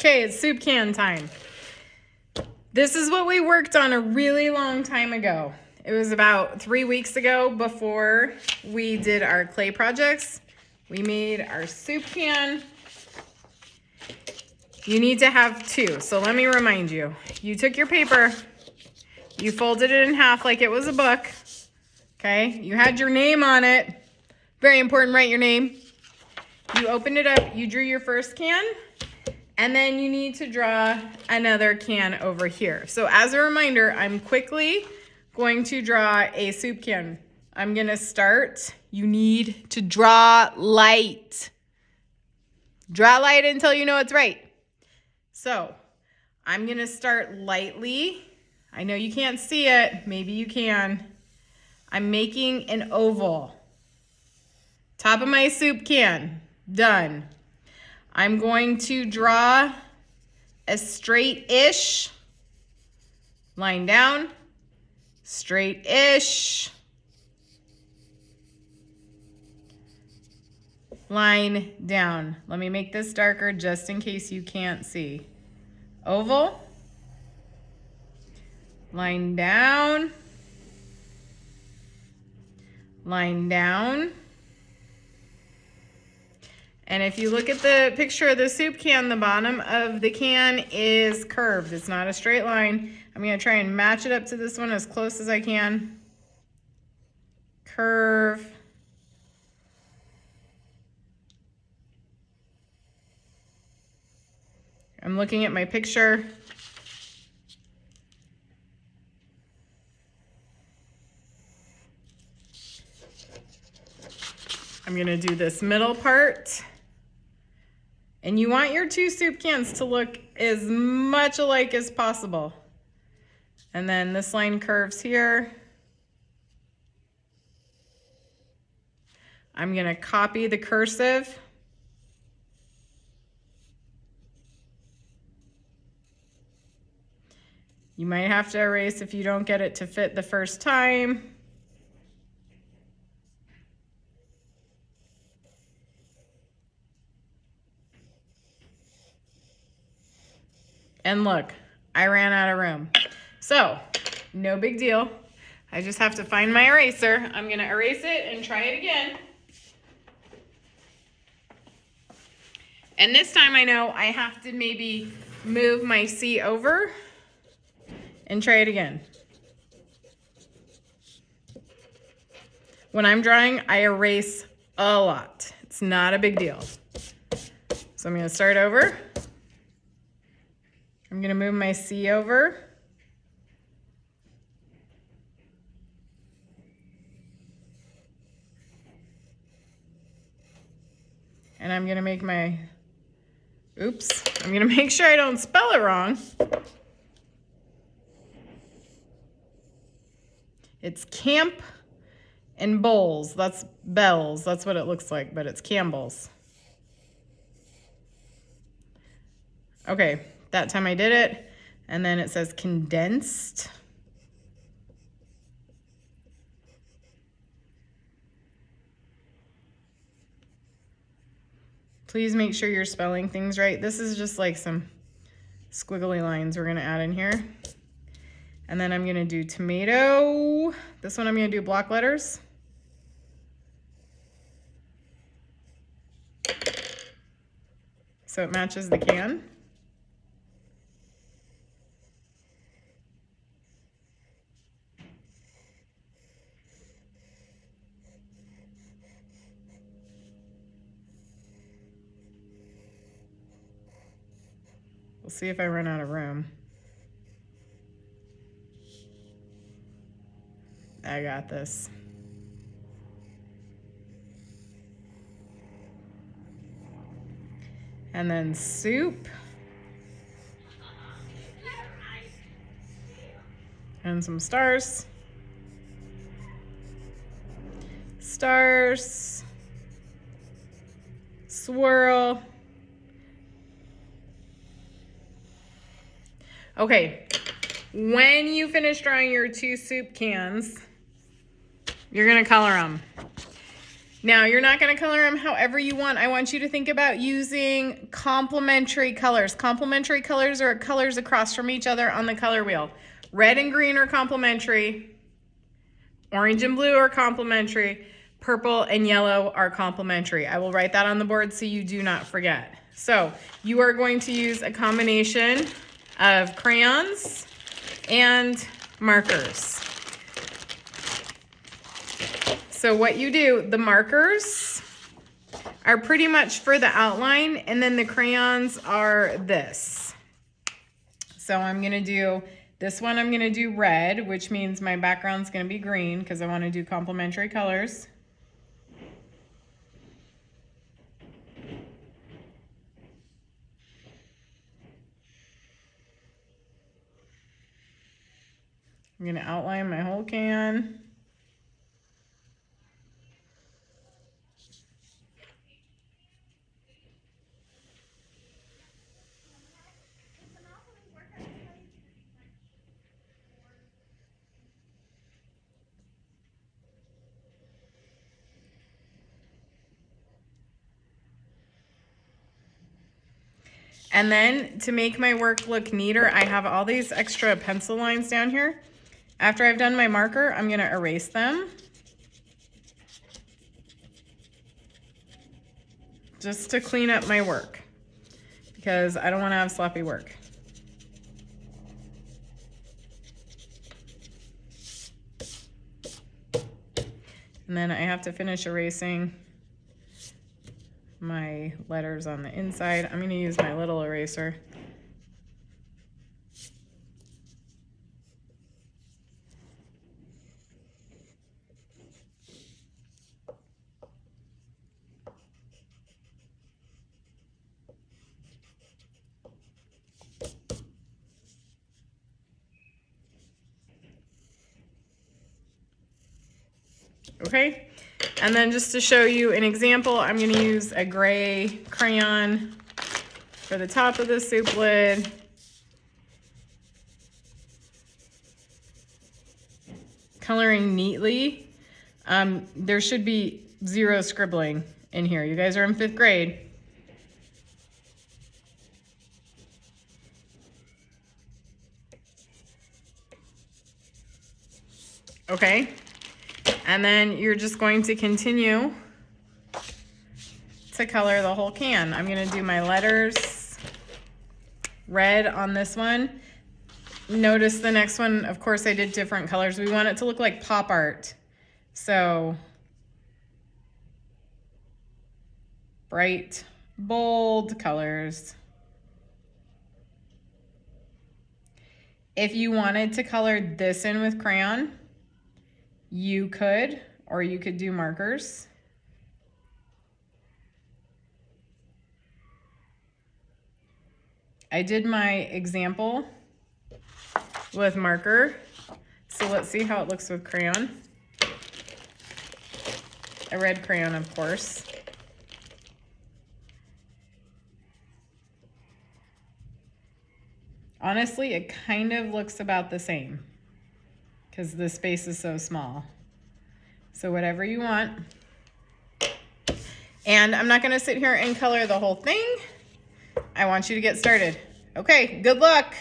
Okay, it's soup can time. This is what we worked on a really long time ago. It was about 3 weeks ago before we did our clay projects. We made our soup can. You need to have two, so let me remind you. You took your paper, you folded it in half like it was a book, okay? You had your name on it. Very important, write your name. You opened it up, you drew your first can, and then you need to draw another can over here. So as a reminder, I'm quickly going to draw a soup can. I'm gonna start. You need to draw light. Draw light until you know it's right. So I'm gonna start lightly. I know you can't see it, maybe you can. I'm making an oval. Top of my soup can, done. I'm going to draw a straight-ish line down, straight-ish line down. Let me make this darker just in case you can't see. Oval, line down, line down. And if you look at the picture of the soup can, the bottom of the can is curved. It's not a straight line. I'm gonna try and match it up to this one as close as I can. Curve. I'm looking at my picture. I'm gonna do this middle part. And you want your two soup cans to look as much alike as possible. And then this line curves here. I'm gonna copy the cursive. You might have to erase if you don't get it to fit the first time. And look, I ran out of room. So, no big deal. I just have to find my eraser. I'm gonna erase it and try it again. And this time I know I have to maybe move my C over and try it again. When I'm drawing, I erase a lot. It's not a big deal. So I'm gonna start over. I'm gonna move my C over. And I'm gonna make my, oops, I'm gonna make sure I don't spell it wrong. It's Camp and Bowls. That's Bells. That's what it looks like, but it's Campbell's. Okay, that time I did it. And then it says condensed. Please make sure you're spelling things right. This is just like some squiggly lines we're gonna add in here. And then I'm gonna do tomato. This one I'm gonna do block letters. So it matches the can. We'll see if I run out of room. I got this. And then soup. And some stars. Stars. Swirl. Okay, when you finish drawing your two soup cans, you're gonna color them. Now, you're not going to color them however you want. I want you to think about using complementary colors. Complementary colors are colors across from each other on the color wheel. Red and green are complementary. Orange and blue are complementary. Purple and yellow are complementary. I will write that on the board so you do not forget. So you are going to use a combination of crayons and markers. So what you do, the markers are pretty much for the outline, and then the crayons are this. So I'm gonna do this one, I'm gonna do red, which means my background's gonna be green because I wanna do complementary colors. I'm gonna outline my whole can. And then to make my work look neater, I have all these extra pencil lines down here. After I've done my marker, I'm gonna erase them. Just to clean up my work, because I don't wanna have sloppy work. And then I have to finish erasing my letters on the inside. I'm gonna use my little eraser. Okay, and then just to show you an example, I'm going to use a gray crayon for the top of the soup lid. Coloring neatly. There should be zero scribbling in here. You guys are in 5th grade. Okay. And then you're just going to continue to color the whole can. I'm gonna do my letters red on this one. Notice the next one, of course I did different colors. We want it to look like pop art. So bright, bold colors. If you wanted to color this in with crayon, you could, or you could do markers. I did my example with marker, so let's see how it looks with crayon. A red crayon, of course. Honestly, it kind of looks about the same, because the space is so small. So whatever you want. And I'm not gonna sit here and color the whole thing. I want you to get started. Okay, good luck.